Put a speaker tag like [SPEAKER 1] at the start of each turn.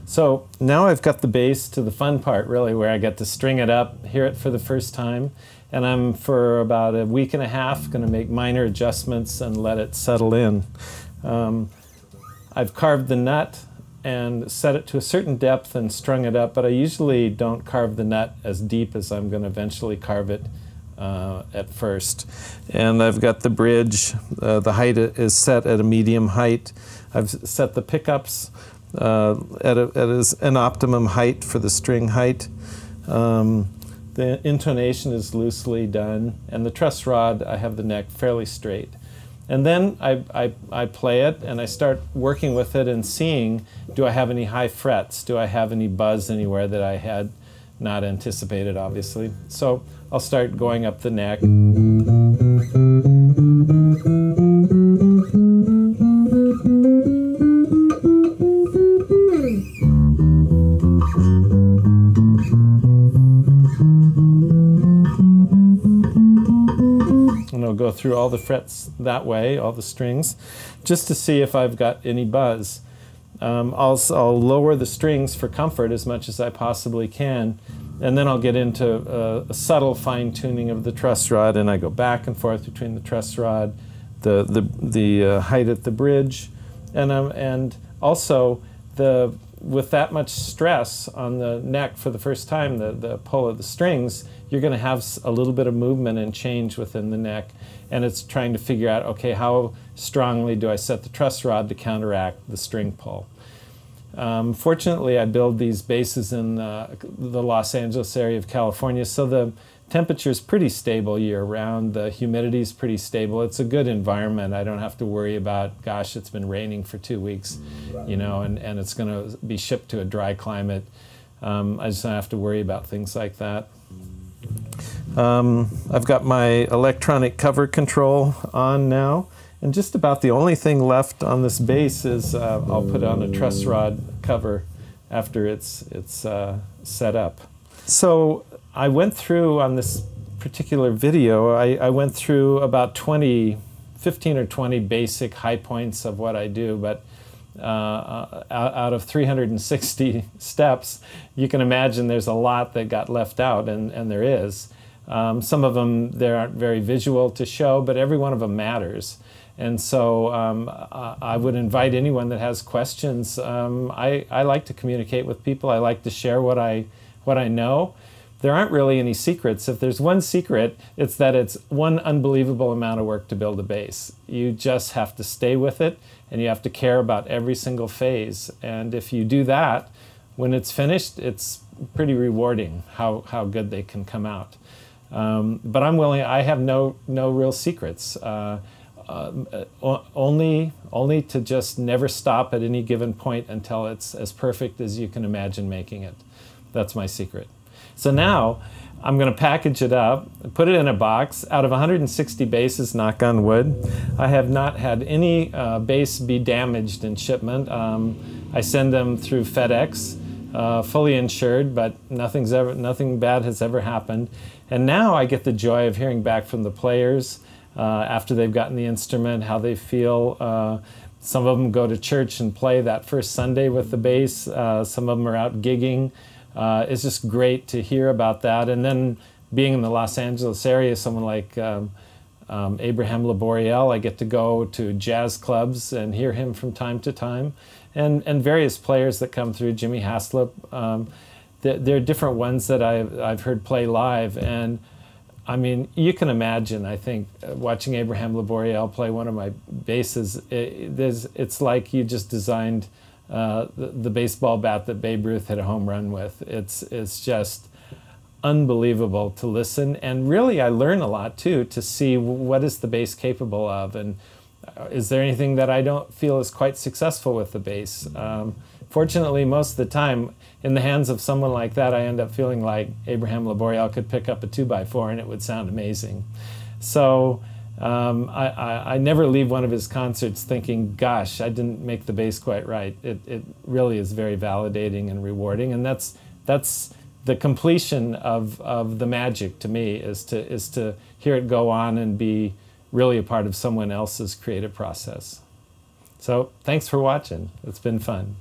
[SPEAKER 1] So now I've got the bass to the fun part, really, where I get to string it up, hear it for the first time, and I'm, for about a week and a half, going to make minor adjustments and let it settle in. I've carved the nut and set it to a certain depth and strung it up, but I usually don't carve the nut as deep as I'm going to eventually carve it at first. And I've got the bridge, the height is set at a medium height. I've set the pickups at an optimum height for the string height. The intonation is loosely done, and the truss rod, I have the neck fairly straight. And then I play it, and I start working with it and seeing, do I have any high frets? Do I have any buzz anywhere that I had not anticipated, obviously? So I'll start going up the neck. And I'll go through all the frets that way, all the strings, just to see if I've got any buzz. I'll lower the strings for comfort as much as I possibly can, and then I'll get into a subtle fine-tuning of the truss rod, and I go back and forth between the truss rod, the height at the bridge, and also with that much stress on the neck for the first time, the pull of the strings, you're going to have a little bit of movement and change within the neck, and it's trying to figure out, okay, how strongly do I set the truss rod to counteract the string pull? Fortunately, I build these basses in the Los Angeles area of California, so the temperature is pretty stable year-round. The humidity is pretty stable. It's a good environment. I don't have to worry about, gosh, it's been raining for 2 weeks, you know, and it's going to be shipped to a dry climate. I just don't have to worry about things like that. I've got my electronic cover control on now, and just about the only thing left on this bass is I'll put on a truss rod cover after it's set up. So I went through on this particular video, I went through about 15 or 20 basic high points of what I do, but out of 360 steps, you can imagine there's a lot that got left out, and there is. Some of them, they aren't very visual to show, but every one of them matters. And so I would invite anyone that has questions. I like to communicate with people. I like to share what I know. There aren't really any secrets. If there's one secret, it's that it's one unbelievable amount of work to build a bass. You just have to stay with it, and you have to care about every single phase. And if you do that, when it's finished, it's pretty rewarding how good they can come out. But I have no real secrets. Only to just never stop at any given point until it's as perfect as you can imagine making it. That's my secret. So now I'm going to package it up, put it in a box. Out of 160 basses, knock on wood, I have not had any bass be damaged in shipment. I send them through FedEx, fully insured, but nothing bad has ever happened. And now I get the joy of hearing back from the players after they've gotten the instrument, how they feel. Some of them go to church and play that first Sunday with the bass. Some of them are out gigging. It's just great to hear about that. And then being in the Los Angeles area, someone like Abraham Laboriel, I get to go to jazz clubs and hear him from time to time. And various players that come through, Jimmy Haslip. There are different ones that I've heard play live. And I mean, you can imagine, I think, watching Abraham Laboriel play one of my basses, it's like you just designed the baseball bat that Babe Ruth hit a home run with. It's just unbelievable to listen, and really I learn a lot too, to see what is the bass capable of, and is there anything that I don't feel is quite successful with the bass. Fortunately, most of the time, in the hands of someone like that, I end up feeling like Abraham Laboriel could pick up a 2x4 and it would sound amazing. So I never leave one of his concerts thinking, gosh, I didn't make the bass quite right. It really is very validating and rewarding, and that's the completion of the magic to me, is to hear it go on and be really a part of someone else's creative process. So thanks for watching. It's been fun.